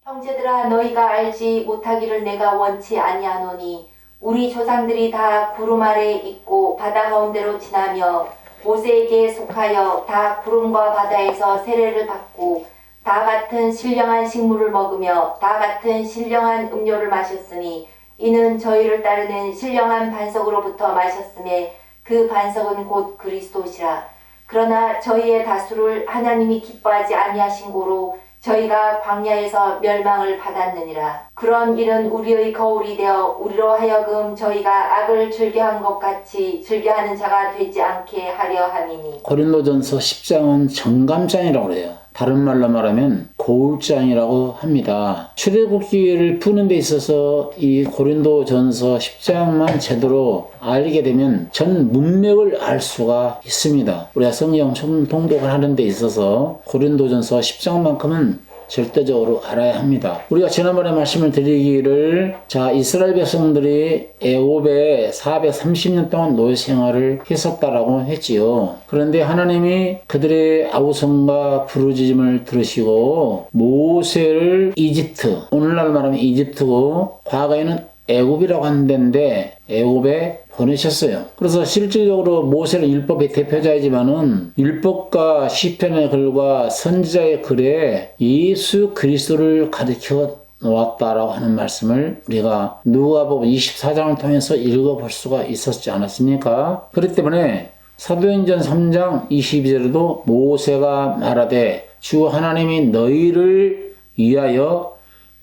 형제들아, 너희가 알지 못하기를 내가 원치 아니하노니 우리 조상들이 다 구름 아래 있고 바다 가운데로 지나며 모세에게 속하여 다 구름과 바다에서 세례를 받고 다 같은 신령한 식물을 먹으며 다 같은 신령한 음료를 마셨으니 이는 저희를 따르는 신령한 반석으로부터 마셨음에 그 반석은 곧 그리스도시라. 그러나 저희의 다수를 하나님이 기뻐하지 아니하신 고로 저희가 광야에서 멸망을 받았느니라. 그런 일은 우리의 거울이 되어 우리로 하여금 저희가 악을 즐겨한 것 같이 즐겨하는 자가 되지 않게 하려 함이니. 고린도전서 10장은 정감장이라고 그래요. 다른 말로 말하면 거울장이라고 합니다. 출애굽기를 푸는 데 있어서 이 고린도전서 10장만 제대로 알게 되면 전 문맥을 알 수가 있습니다. 우리가 성경 통독을 하는 데 있어서 고린도전서 10장만큼은 절대적으로 알아야 합니다. 우리가 지난번에 말씀을 드리기를 이스라엘 백성들이 애굽에 430년 동안 노예 생활을 했었다라고 했지요. 그런데 하나님이 그들의 아우성과 부르짖음을 들으시고 모세를 이집트, 오늘날 말하면 이집트고 과거에는 애굽이라고 하는 데인데 애굽에 보내셨어요. 그래서 실질적으로 모세는 율법의 대표자이지만은 율법과 시편의 글과 선지자의 글에 예수 그리스도를 가르쳐 놓았다라고 하는 말씀을 우리가 누가복음 24장을 통해서 읽어볼 수가 있었지 않았습니까? 그렇기 때문에 사도행전 3장 22절에도 모세가 말하되 주 하나님이 너희를 위하여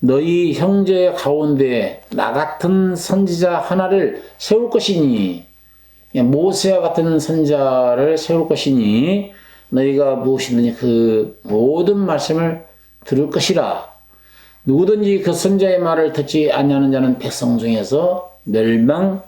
너희 형제 가운데 나 같은 선지자 하나를 세울 것이니, 모세와 같은 선지자를 세울 것이니 너희가 무엇이든지 그 모든 말씀을 들을 것이라. 누구든지 그 선지자의 말을 듣지 아니하는 자는 백성 중에서 멸망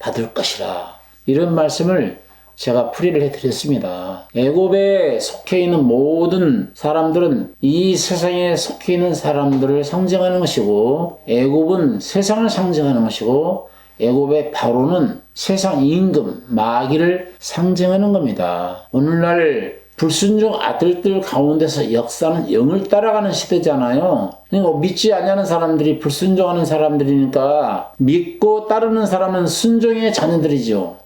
받을 것이라. 이런 말씀을 제가 풀이를 해드렸습니다. 애굽에 속해 있는 모든 사람들은 이 세상에 속해 있는 사람들을 상징하는 것이고, 애굽은 세상을 상징하는 것이고, 애굽의 바로는 세상 임금, 마귀를 상징하는 겁니다. 오늘날 불순종 아들들 가운데서 역사는 영을 따라가는 시대잖아요. 그러니까 믿지 아니하는 사람들이 불순종하는 사람들이니까 믿고 따르는 사람은 순종의 자녀들이죠.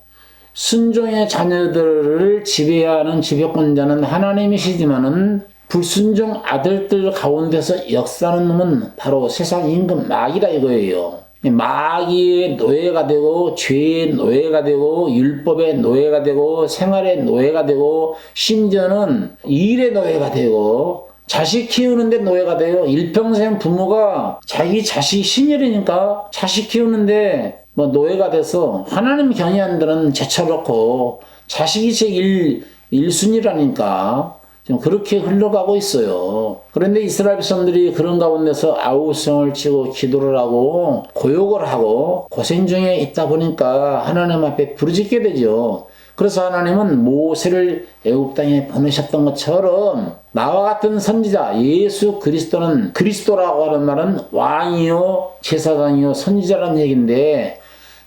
순종의 자녀들을 지배하는 지배권자는 하나님이시지만은 불순종 아들들 가운데서 역사하는 놈은 바로 세상 임금 마귀다 이거예요. 마귀의 노예가 되고 죄의 노예가 되고 율법의 노예가 되고 생활의 노예가 되고 심지어는 일의 노예가 되고 자식 키우는데 노예가 돼요. 일평생 부모가 자기 자식이 신혈이니까 자식 키우는데 노예가 돼서 하나님 경외하는 데는 제쳐놓고 자식이 제 1순위라니까 좀 그렇게 흘러가고 있어요. 그런데 이스라엘 백성들이 그런 가운데서 아우성을 치고 기도를 하고 고욕을 하고 고생 중에 있다 보니까 하나님 앞에 부르짖게 되죠. 그래서 하나님은 모세를 애굽 땅에 보내셨던 것처럼 나와 같은 선지자 예수 그리스도는, 그리스도라고 하는 말은 왕이요 제사장이요 선지자라는 얘기인데,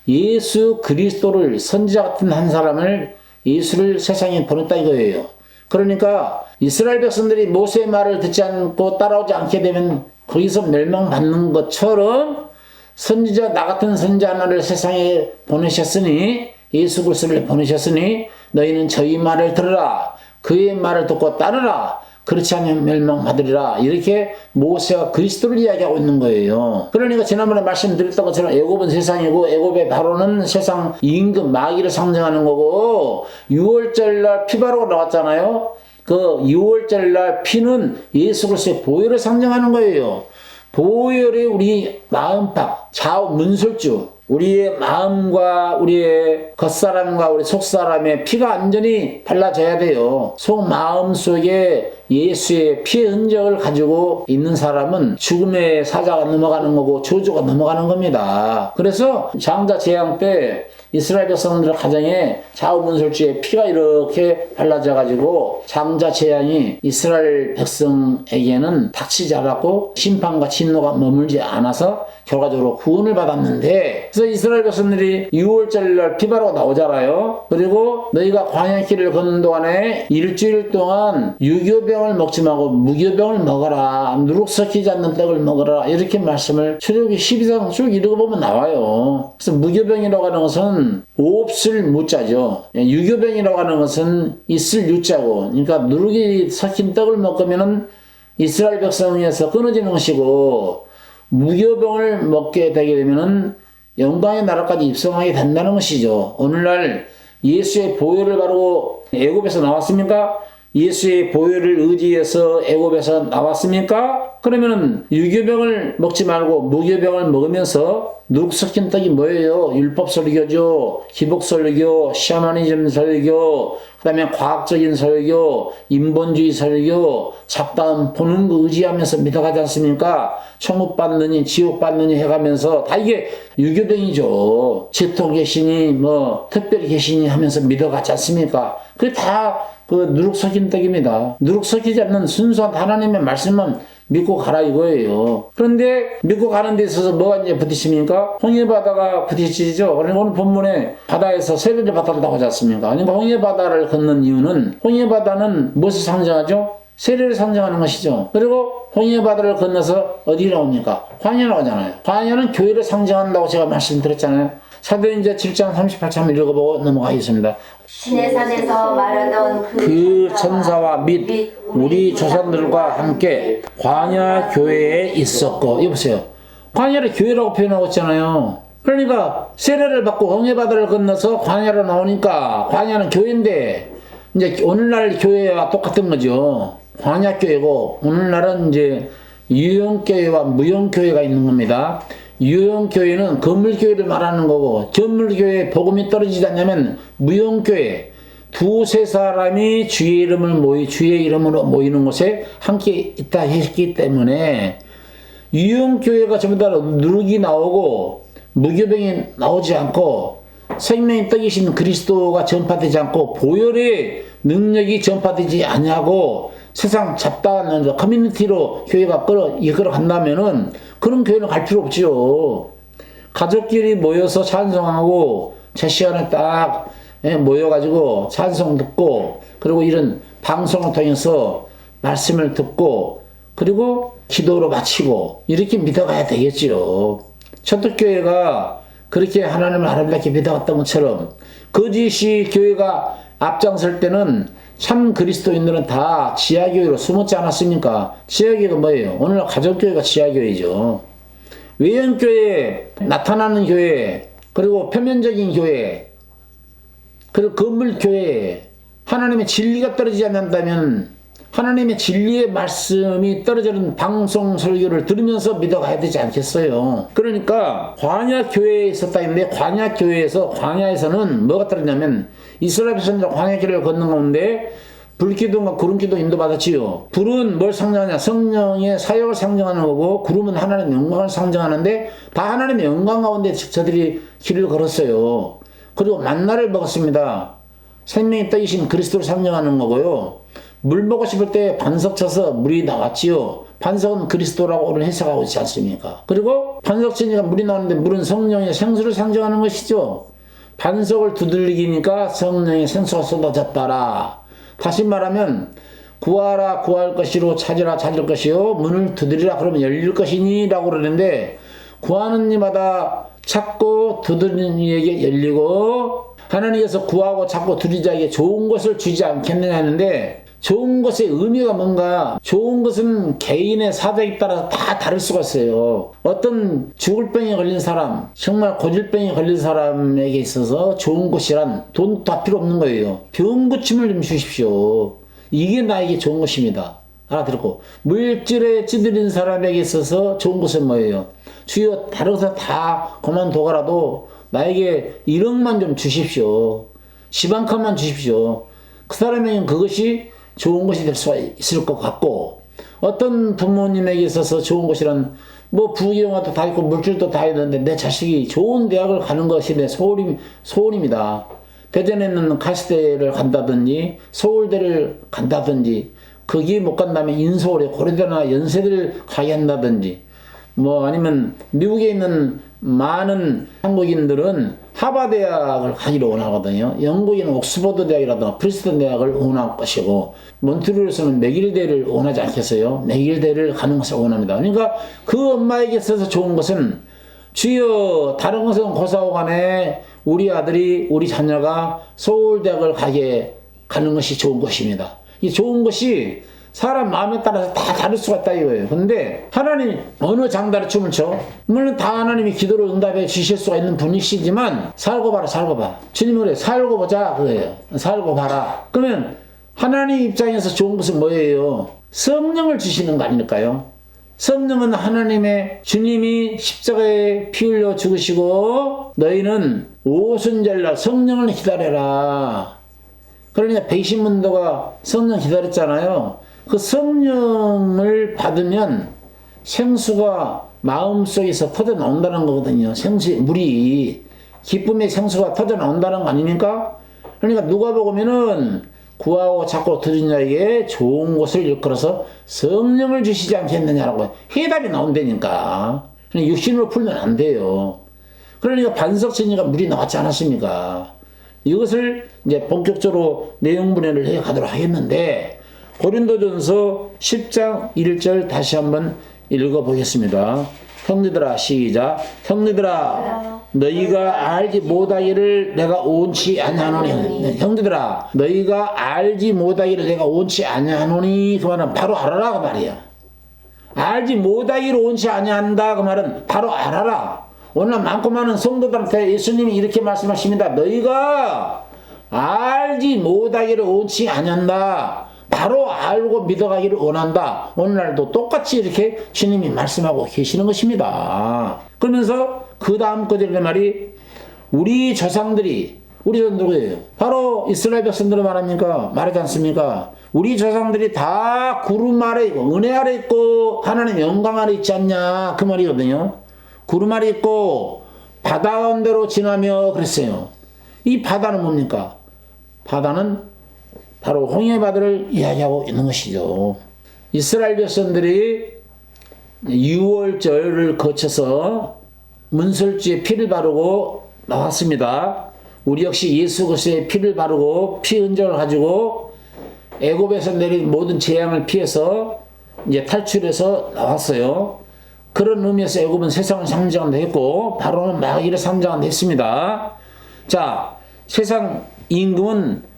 예수 그리스도를 선지자 같은 한 사람을 예수를 세상에 보냈다 이거예요. 그러니까 이스라엘 백성들이 모세의 말을 듣지 않고 따라오지 않게 되면 거기서 멸망받는 것처럼 선지자 나 같은 선지자 하나를 세상에 보내셨으니, 예수 그리스도를 보내셨으니 너희는 저희 말을 들으라. 그의 말을 듣고 따르라. 그렇지 않으면 멸망받으리라. 이렇게 모세와 그리스도를 이야기하고 있는 거예요. 그러니까 지난번에 말씀드렸던 것처럼 애굽은 세상이고 애굽의 바로는 세상 임금 마귀를 상징하는 거고, 6월절 날 피바로가 나왔잖아요. 그 6월절 날 피는 예수 그리스도의 보혈을 상징하는 거예요. 보혈이 우리 마음팍, 좌우 문술주, 우리의 마음과 우리의 겉사람과 우리 속사람의 피가 완전히 발라져야 돼요. 속마음 속에 예수의 피의 흔적을 가지고 있는 사람은 죽음의 사자가 넘어가는 거고 저주가 넘어가는 겁니다. 그래서 장자 재앙 때 이스라엘 백성들 가정에 자우문술주의 피가 이렇게 발라져 가지고 장자 재앙이 이스라엘 백성에게는 닥치지 않았고 심판과 진노가 머물지 않아서 결과적으로 구원을 받았는데, 그래서 이스라엘 백성들이 6월절날 피바로가 나오잖아요. 그리고 너희가 광야길을 걷는 동안에 일주일 동안 유교병을 먹지 말고 무교병을 먹어라, 누룩 섞이지 않는 떡을 먹어라, 이렇게 말씀을 출애굽기 12장 쭉 읽어보면 나와요. 그래서 무교병이라고 하는 것은 옵슬 무자죠. 유교병이라고 하는 것은 있을 유자고, 그러니까 누룩이 섞인 떡을 먹으면은 이스라엘 백성에서 끊어지는 것이고, 무교병을 먹게 되게 되면은 영광의 나라까지 입성하게 된다는 것이죠. 오늘날 예수의 보혈을 바르고 애굽에서 나왔습니까? 예수의 보혈을 의지해서 애굽에서 나왔습니까? 그러면은 유교병을 먹지 말고 무교병을 먹으면서 누룩 섞인 떡이 뭐예요? 율법 설교죠, 기복 설교, 샤머니즘 설교, 그 다음에 과학적인 설교, 인본주의 설교, 잡다한 보는 거 의지하면서 믿어가지 않습니까? 천국 받느니 지옥 받느니 해가면서 다 이게 유교병이죠. 지토 계시니 뭐 특별히 계시니 하면서 믿어가지 않습니까? 그게 다 그 누룩 섞인 떡입니다. 누룩 섞이지 않는 순수한 하나님의 말씀만 믿고 가라 이거예요. 그런데 믿고 가는 데 있어서 뭐가 이제 부딪힙니까? 홍해바다가 부딪히죠. 그러니까 오늘 본문에 바다에서 세례를 받았다고 하지 않습니까? 그러니까 홍해바다를 걷는 이유는, 홍해바다는 무엇을 상징하죠? 세례를 상징하는 것이죠. 그리고 홍해바다를 건너서 어디 나옵니까? 광야라고 하잖아요. 광야는 교회를 상징한다고 제가 말씀드렸잖아요. 사도행전 7장 38절 읽어보고 넘어가겠습니다. 시내산에서 말하던 그 천사와 및 우리 조상들과 함께 광야 교회에 있었고, 여보세요. 광야를 교회라고 표현하고 있잖아요. 그러니까 세례를 받고 홍해바다를 건너서 광야로 나오니까 광야는 교회인데, 이제 오늘날 교회와 똑같은 거죠. 광야 교회고, 오늘날은 이제 유형교회와 무형교회가 있는 겁니다. 유형교회는 건물교회를 말하는 거고, 건물교회에 복음이 떨어지지 않냐면 무형교회, 두세 사람이 주의 이름으로 모이는 곳에 함께 있다 했기 때문에 유형교회가 전부 다 누룩이 나오고 무교병이 나오지 않고 생명의 떡이신 그리스도가 전파되지 않고 보혈의 능력이 전파되지 않냐고 세상 잡다한 커뮤니티로 교회가 이끌어 간다면은 그런 교회는 갈 필요 없지요. 가족끼리 모여서 찬송하고 제 시간에 딱 모여가지고 찬송 듣고, 그리고 이런 방송을 통해서 말씀을 듣고, 그리고 기도로 마치고 이렇게 믿어가야 되겠지요. 초대교회가 그렇게 하나님을 아름답게 믿어갔던 것처럼 거짓이 교회가 앞장설 때는 참 그리스도인들은 다 지하교회로 숨었지 않았습니까? 지하교회가 뭐예요? 오늘날 가정교회가 지하교회죠. 외형교회, 나타나는 교회, 그리고 표면적인 교회, 그리고 건물교회, 하나님의 진리가 떨어지지 않는다면 하나님의 진리의 말씀이 떨어지는 방송 설교를 들으면서 믿어가야 되지 않겠어요? 그러니까 광야교회에 있었다 했는데, 광야에서는 뭐가 떨어지냐면 이스라엘 백성들 광야길을 걷는 가운데 불기둥과 구름기둥 인도받았지요. 불은 뭘 상징하냐? 성령의 사역을 상징하는 거고, 구름은 하나님의 영광을 상징하는데 다 하나님의 영광 가운데 저들이 길을 걸었어요. 그리고 만나를 먹었습니다. 생명의 떡이신 그리스도를 상징하는 거고요. 물 먹고 싶을 때 반석 쳐서 물이 나왔지요. 반석은 그리스도라고 오늘 해석하고 있지 않습니까? 그리고 반석 치니까 물이 나오는데 물은 성령의 생수를 상징하는 것이죠. 반석을 두들기니까 성령의 생수가 쏟아졌더라. 다시 말하면 구하라 구할 것이로, 찾으라 찾을 것이요, 문을 두드리라 그러면 열릴 것이니 라고 그러는데, 구하는 이마다 찾고 두드리는 이에게 열리고, 하나님께서 구하고 찾고 두드리는 자에게 좋은 것을 주지 않겠느냐 하는데, 좋은 것의 의미가 뭔가, 좋은 것은 개인의 사정에 따라서 다 다를 수가 있어요. 어떤 죽을 병에 걸린 사람, 정말 고질병에 걸린 사람에게 있어서 좋은 것이란 돈 다 필요 없는 거예요. 병 고침을 좀 주십시오. 이게 나에게 좋은 것입니다. 알아들었고, 물질에 찌들린 사람에게 있어서 좋은 것은 뭐예요? 주여 다른 것은 다 그만두더라도 나에게 1억만 좀 주십시오. 집 한 칸만 주십시오. 그 사람에게는 그것이 좋은 것이 될 수 있을 것 같고, 어떤 부모님에게 있어서 좋은 것이란 뭐 부귀영화도 다 있고 물질도 다 있는데 내 자식이 좋은 대학을 가는 것이 내 소원입니다. 대전에 있는 가시대를 간다든지 서울대를 간다든지 거기 못 간다면 인서울에 고려대나 연세대를 가게 한다든지 뭐 아니면 미국에 있는 많은 한국인들은 하버드대학을 가기를 원하거든요. 영국에는 옥스퍼드 대학이라든가 프리스턴 대학을 원할 것이고 몬트리올에서는 맥길대를 원하지 않겠어요. 맥길대를 가는 것을 원합니다. 그러니까 그 엄마에게 있어서 좋은 것은 주여 다른 것은 고사오간에 우리 아들이 우리 자녀가 서울대학을 가는 것이 좋은 것입니다. 이 좋은 것이 사람 마음에 따라서 다 다를 수가 있다 이거예요. 근데 하나님이 어느 장단에 춤을 춰? 물론 다 하나님이 기도를 응답해 주실 수가 있는 분이시지만 살고 봐라 살고 봐. 주님이 그래 살고 보자 그거예요. 살고 봐라. 그러면 하나님 입장에서 좋은 것은 뭐예요? 성령을 주시는 거 아닐까요? 성령은 하나님의 주님이 십자가에 피 흘려 죽으시고 너희는 오순절날 성령을 기다려라. 그러니까 백신문도가 성령 기다렸잖아요. 그 성령을 받으면 생수가 마음속에서 터져나온다는 거거든요. 물이 기쁨의 생수가 터져나온다는 거 아닙니까? 그러니까 누가복음에는 구하고 찾고 들은 자에게 좋은 것을 일컬어서 성령을 주시지 않겠느냐라고 해답이 나온다니까. 육신으로 풀면 안 돼요. 그러니까 반석천이가 물이 나왔지 않았습니까? 이것을 이제 본격적으로 내용 분해를 해 가도록 하겠는데 고린도전서 10장 1절 다시 한번 읽어보겠습니다. 형제들아 시작. 형제들아 너희가 알지 못하기를 내가 온치 아니하노니. 형제들아 너희가 알지 못하기를 내가 온치 아니하노니 그 말은 바로 알아라 그 말이야. 알지 못하기를 온치 아니한다 그 말은 바로 알아라. 오늘 많고 많은 성도들한테 예수님이 이렇게 말씀하십니다. 너희가 알지 못하기를 온치 아니한다. 바로 알고 믿어가기를 원한다. 오늘날도 똑같이 이렇게 주님이 말씀하고 계시는 것입니다. 그러면서 그 다음 구절의 말이 우리 조상들이 누구예요? 바로 이스라엘 백성들을 말합니까? 말하지 않습니까? 우리 조상들이 다 구름 아래 있고 은혜 아래 있고 하나님 영광 아래 있지 않냐 그 말이거든요. 구름 아래 있고 바다 가운데로 지나며 그랬어요. 이 바다는 뭡니까? 바다는 바로 홍해바다를 이야기하고 있는 것이죠. 이스라엘 백성들이 6월절을 거쳐서 문설주에 피를 바르고 나왔습니다. 우리 역시 예수 그리스도의 피를 바르고 피 흔적을 가지고 애굽에서 내린 모든 재앙을 피해서 이제 탈출해서 나왔어요. 그런 의미에서 애굽은 세상을 상징한다 했고 바로는 마귀를 상징한다 했습니다. 자, 세상 임금은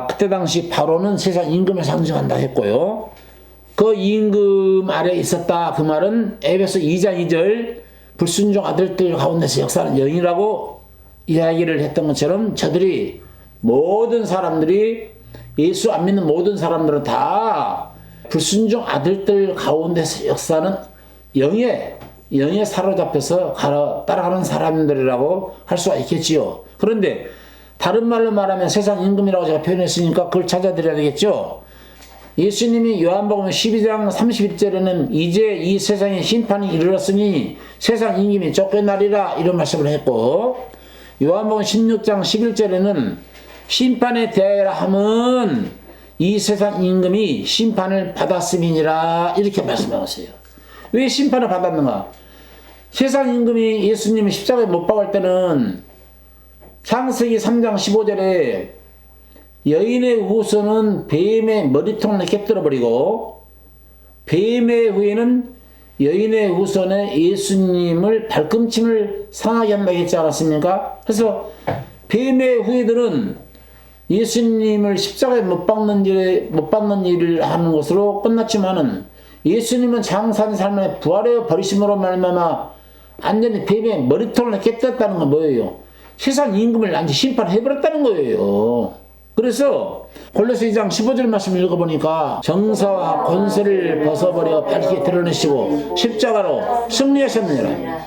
그때 당시 바로는 세상 임금을 상징한다 했고요. 그 임금 아래 있었다 그 말은 에베소 2장 2절 불순종 아들들 가운데서 역사하는 영이라고 이야기를 했던 것처럼 저들이 모든 사람들이 예수 안 믿는 모든 사람들은 다 불순종 아들들 가운데서 역사하는 영에 사로잡혀서 따라가는 사람들이라고 할 수가 있겠지요. 그런데 다른 말로 말하면 세상 임금이라고 제가 표현했으니까 그걸 찾아드려야 되겠죠. 예수님이 요한복음 12장 31절에는 이제 이 세상에 심판이 이르렀으니 세상 임금이 쫓겨나리라 이런 말씀을 했고 요한복음 16장 11절에는 심판에 대하여라 함은 이 세상 임금이 심판을 받았음이니라 이렇게 말씀하셨어요. 왜 심판을 받았는가? 세상 임금이 예수님이 십자가에 못 박을 때는 창세기 3장 15절에 여인의 후손은 뱀의 머리통을 깨뜨려버리고 뱀의 후에는 여인의 후손에 예수님을 발꿈침을 상하게 한다고 했지 않았습니까? 그래서 뱀의 후예들은 예수님을 십자가에 못 박는 일을 하는 것으로 끝났지만은 예수님은 장사한 삶에 부활해 버리심으로 말미암아 완전히 뱀의 머리통을 깨뜨렸다는 건 뭐예요? 세상 임금을 완전히 심판해버렸다는 거예요. 그래서 골로새 2장 15절 말씀 읽어보니까 정사와 권세를 벗어버려 밝게 드러내시고 십자가로 승리하셨느니라.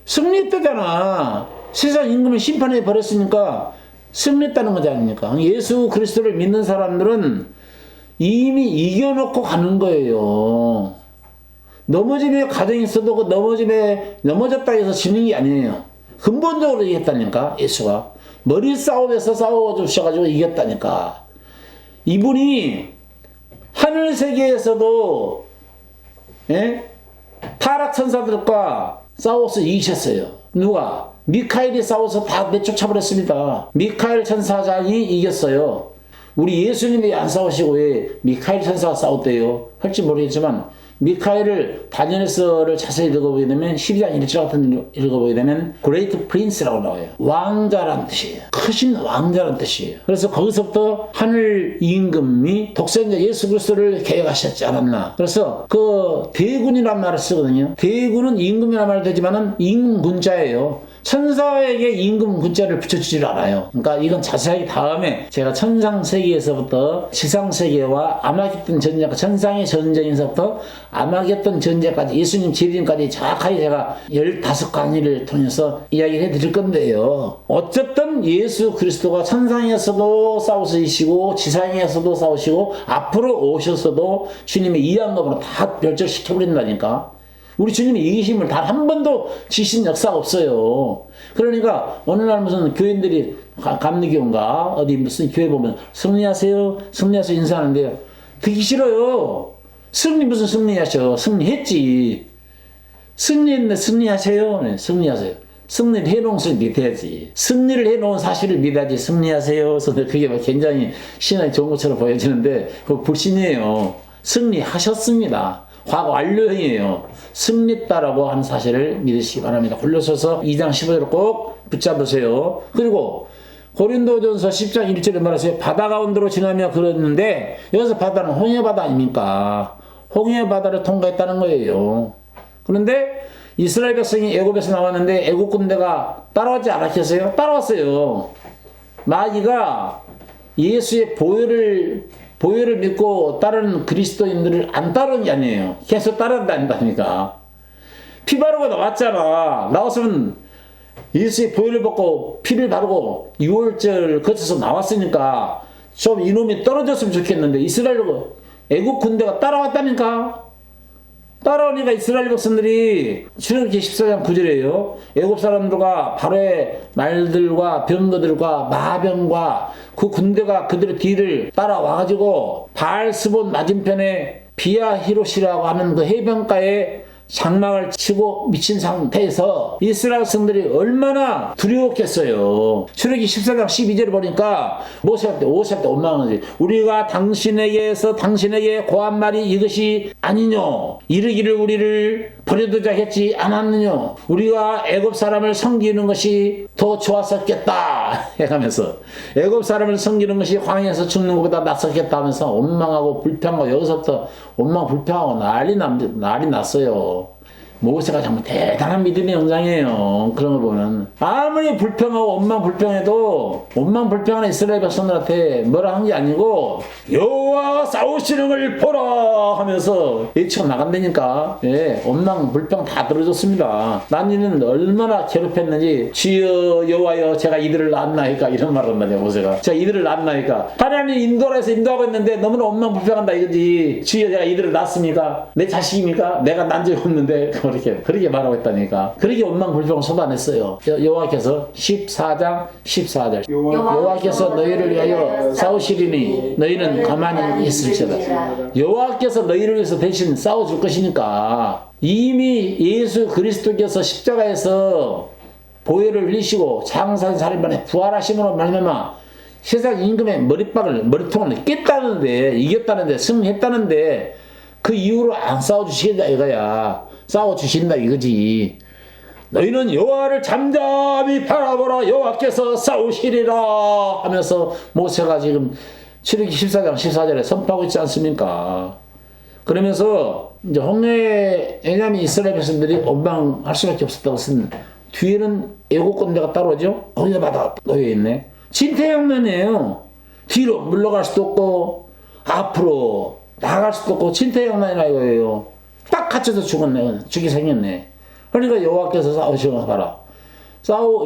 승리했다잖아. 세상 임금을 심판해버렸으니까 승리했다는 거지 아닙니까? 예수 그리스도를 믿는 사람들은 이미 이겨놓고 가는 거예요. 넘어짐에 가정이 있어도 그 넘어졌다 해서 지는 게 아니에요. 근본적으로 이겼다니까, 예수가. 머리 싸움에서 싸워주셔가지고 이겼다니까. 이분이 하늘 세계에서도, 예? 타락 천사들과 싸워서 이기셨어요. 누가? 미카엘이 싸워서 다 내쫓아버렸습니다. 미카엘 천사장이 이겼어요. 우리 예수님이 안 싸우시고 왜 미카엘 천사가 싸웠대요? 할지 모르겠지만 미카엘을 다니엘서를 자세히 읽어보게 되면 12장 1절 같은 읽어보게 되면 그레이트 프린스라고 나와요. 왕자란 뜻이에요. 크신 왕자란 뜻이에요. 그래서 거기서부터 하늘 임금이 독생자 예수 그리스도를 계획하셨지 않았나. 그래서 그 대군이란 말을 쓰거든요. 대군은 임금이란 말 되지만은 임금 군자예요. 천사에게 임금 군자를 붙여주질 않아요. 그러니까 이건 자세하게 다음에 제가 천상 세계에서부터 지상 세계와 아마겟돈 전쟁, 천상의 전쟁에서부터 아마겟돈 전쟁까지 예수님 재림까지 정확하게 제가 15강의를 통해서 이야기를 해드릴 건데요. 어쨌든 예수 그리스도가 천상에서도 싸우시고 지상에서도 싸우시고 앞으로 오셔서도 주님의 이양검으로 다 멸절시켜버린다니까. 우리 주님이 이기심을 단 한 번도 지신 역사가 없어요. 그러니까 어느 날 무슨 교인들이 감리교인가 어디 무슨 교회 보면 승리하세요 인사하는데요. 듣기 싫어요. 승리 무슨 승리하셔. 승리했지. 승리했는데 승리하세요. 네, 승리하세요. 승리를 해놓은 것을 믿어야지. 승리를 해놓은 사실을 믿어야지. 승리하세요. 그래서 그게 굉장히 신앙이 좋은 것처럼 보여지는데 그거 불신이에요. 승리하셨습니다. 과거 완료형이에요. 승리했다라고 하는 사실을 믿으시기 바랍니다. 골로새서 2장 15절을 꼭 붙잡으세요. 그리고 고린도전서 10장 1절에 말하세요. 바다 가운데로 지나며 그랬는데 여기서 바다는 홍해 바다 아닙니까? 홍해 바다를 통과했다는 거예요. 그런데 이스라엘 백성이 애굽에서 나왔는데 애굽 군대가 따라오지 않았겠어요? 따라왔어요. 마귀가 예수의 보혈을 믿고 따르는 그리스도인들을 안 따르는 게 아니에요. 계속 따라다닌다니까. 피 바르고 나왔잖아. 나왔으면 예수의 보혈을 받고 피를 바르고 6월절 거쳐서 나왔으니까 좀 이놈이 떨어졌으면 좋겠는데 애국 군대가 따라왔다니까. 따라오니까 이스라엘 백성들이 출애굽기 14장 9절이에요. 애국 사람들과 바로의 말들과 병거들과 마병과 그 군대가 그들의 뒤를 따라와가지고 바알스본 맞은편에 비아히롯이라고 하는 그 해변가에 장막을 치고 미친 상태에서 이스라엘 백성들이 얼마나 두려웠겠어요. 출애굽기 14장 12절을 보니까 모세한테 원망하지. 우리가 당신에게서 당신에게 고한 말이 이것이 아니뇨. 이르기를 우리를 버려두자 했지 않았느뇨. 우리가 애굽 사람을 섬기는 것이 더 좋았었겠다 해가면서 애굽 사람을 섬기는 것이 광야에서 죽는 것보다 낫었겠다 하면서 원망하고 불평하고 여기서부터 원망 불평하고 난리 났어요. 모세가 정말 대단한 믿음의 영장이에요. 그런 걸 보면 아무리 불평하고 원망 불평해도 원망 불평하는 이스라엘 백성들한테 뭐라 한 게 아니고 여호와 싸우시는 걸 보라 하면서 외치고 나간다니까. 예, 원망 불평 다 들어줬습니다. 난이는 얼마나 괴롭혔는지 주여 여호와여 제가 이들을 낳았나이까 이런 말을 한다냐. 모세가 제가 이들을 낳았나이까. 하나님 인도라 해서 인도하고 있는데 너무나 원망 불평한다 이거지. 주여 제가 이들을 낳았습니까? 내 자식입니까? 내가 난 적이 없는데 그렇게 말하고 있다니까. 그렇게 원망 불평을 쏟아냈어요. 여호와께서 14장 14절 여호와께서 너희를 위하여 싸우시리니 너희는 가만히 있을지어다. 여호와께서 너희를 위해서 대신 싸워줄 것이니까. 이미 예수 그리스도께서 십자가에서 보혈을 흘리시고 장사한 살인반에 부활하심으로 말미암아 세상 임금의 머리통을 깼다는데, 이겼다는데, 승리했다는데 그 이후로 안 싸워주시겠다 이거야. 싸워주신다 이거지. 너희는 여호와를 잠잠히 바라보라. 여호와께서 싸우시리라 하면서 모세가 지금 출애굽기 14장 14절에 선포하고 있지 않습니까? 그러면서 이제 왜냐하면 이스라엘 백성들이 원망할 수밖에 없었다고 쓴 뒤에는 애국 군대가 따라오죠. 거기다 바다 놓여 있네. 진퇴양난이에요. 뒤로 물러갈 수도 없고 앞으로 나갈 수도 없고 진퇴양난이라 이거예요. 딱 갇혀서 죽게 생겼네. 그러니까 여호와께서 싸우시고 봐라.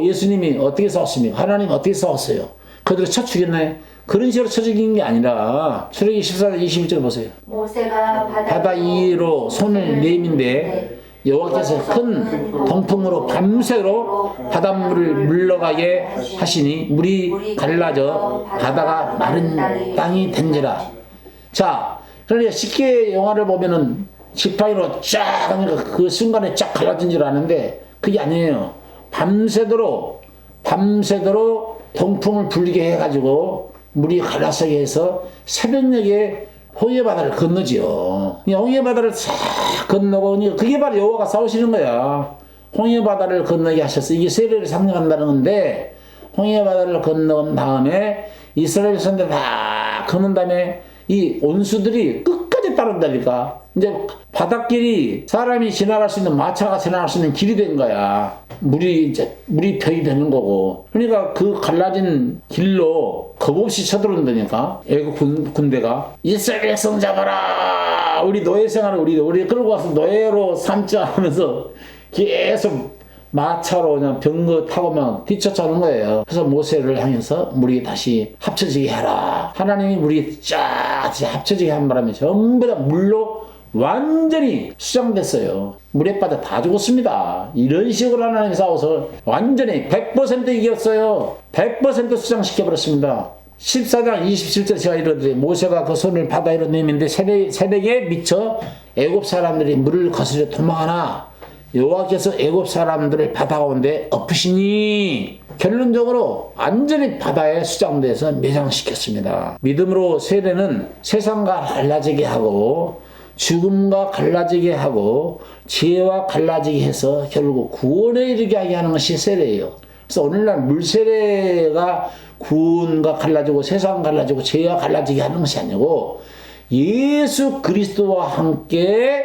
예수님이 어떻게 싸웠습니까? 하나님 어떻게 싸웠어요? 그들을 쳐 죽였나요? 그런 식으로 쳐죽인 게 아니라 출애굽기 14장 21절 보세요. 모세가 바다 위로 손을 내민데 여호와께서 큰 동풍으로 밤새도록 바닷물을 물러가게 하시니 물이 갈라져 바다가 마른 땅이 된지라. 자, 그러니까 쉽게 영화를 보면은 지팡이로 쫙 하니까 그 순간에 쫙 갈라진 줄 아는데 그게 아니에요. 밤새도록 동풍을 불게 해가지고 물이 갈라서게 해서 새벽녘에 홍해 바다를 건너지요. 홍해 바다를 싹 건너고 그게 바로 여호와가 싸우시는 거야. 홍해 바다를 건너게 하셔서 이게 세례를 상징한다는 건데 홍해 바다를 건너온 다음에 이스라엘 백성들 다 건넌 다음에 이 온수들이 끝까지 따른다니까. 이제 바닷길이 사람이 지나갈 수 있는 마차가 지나갈 수 있는 길이 된 거야. 물이 벽이 되는 거고. 그러니까 그 갈라진 길로 겁없이 쳐들어온다니까. 애국 군대가 이스라엘 백성 잡아라. 우리 노예 생활을 우리 끌고 와서 노예로 삼자 하면서 계속 마차로 그냥 병거 타고 막 뒤쫓아오는 거예요. 그래서 모세를 향해서 물이 다시 합쳐지게 해라. 하나님이 물이 쫙 합쳐지게 한 바람에 전부 다 물로 완전히 수장됐어요. 물에 빠져 다 죽었습니다. 이런 식으로 하나님이 싸워서 완전히 100% 이겼어요. 100% 수장시켜버렸습니다. 14장 27절 제가 이르되 모세가 그 손을 바다에 내민데 새벽에 미쳐 애굽 사람들이 물을 거스려 도망하나 여호와께서 애굽 사람들을 바다 가운데 엎으시니 결론적으로 완전히 바다에 수장돼서 매장시켰습니다. 믿음으로 세례는 세상과 갈라지게 하고 죽음과 갈라지게 하고 죄와 갈라지게 해서 결국 구원에 이르게 하게 하는 것이 세례예요. 그래서 오늘날 물세례가 구원과 갈라지고 세상 갈라지고 죄와 갈라지게 하는 것이 아니고 예수 그리스도와 함께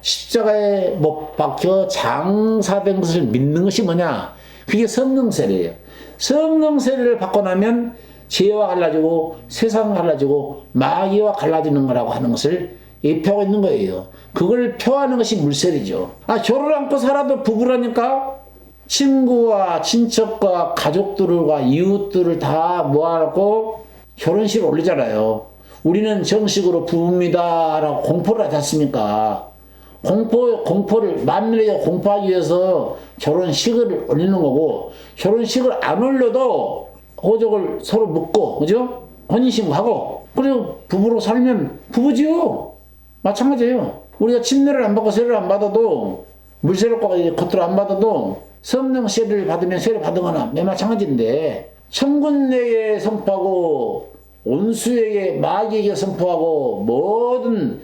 십자가에 못 박혀 장사된 것을 믿는 것이 뭐냐? 그게 성령 세례예요. 성령 세례를 받고 나면 죄와 갈라지고 세상 갈라지고 마귀와 갈라지는 거라고 하는 것을 예표하고 있는 거예요. 그걸 표하는 것이 물세례죠. 결혼 안고 살아도 부부라니까 친구와 친척과 가족들과 이웃들을 다 모아놓고 결혼식을 올리잖아요. 우리는 정식으로 부부입니다 라고 공포를 하지 않습니까? 공포를 만민에게 공포하기 위해서 결혼식을 올리는 거고 결혼식을 안 올려도 호적을 서로 묻고 그죠? 혼인신고하고 그리고 부부로 살면 부부지요. 마찬가지예요. 우리가 침례를 안 받고 세례를 안 받아도 물세례 겉으로 안 받아도 성령 세례를 받으면 세례 받은 거나 매 마찬가지인데 천군에게 선포하고 온수에게 마귀에게 선포하고 모든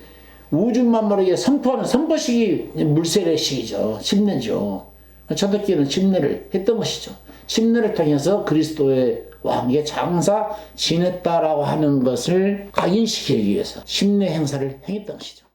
우주 만물에게 선포하는 선포식이 물세례식이죠. 침례죠. 초대교회는 침례를 했던 것이죠. 침례를 통해서 그리스도의 왕에게 장사 지냈다라고 하는 것을 각인시키기 위해서 침례 행사를 행했던 것이죠.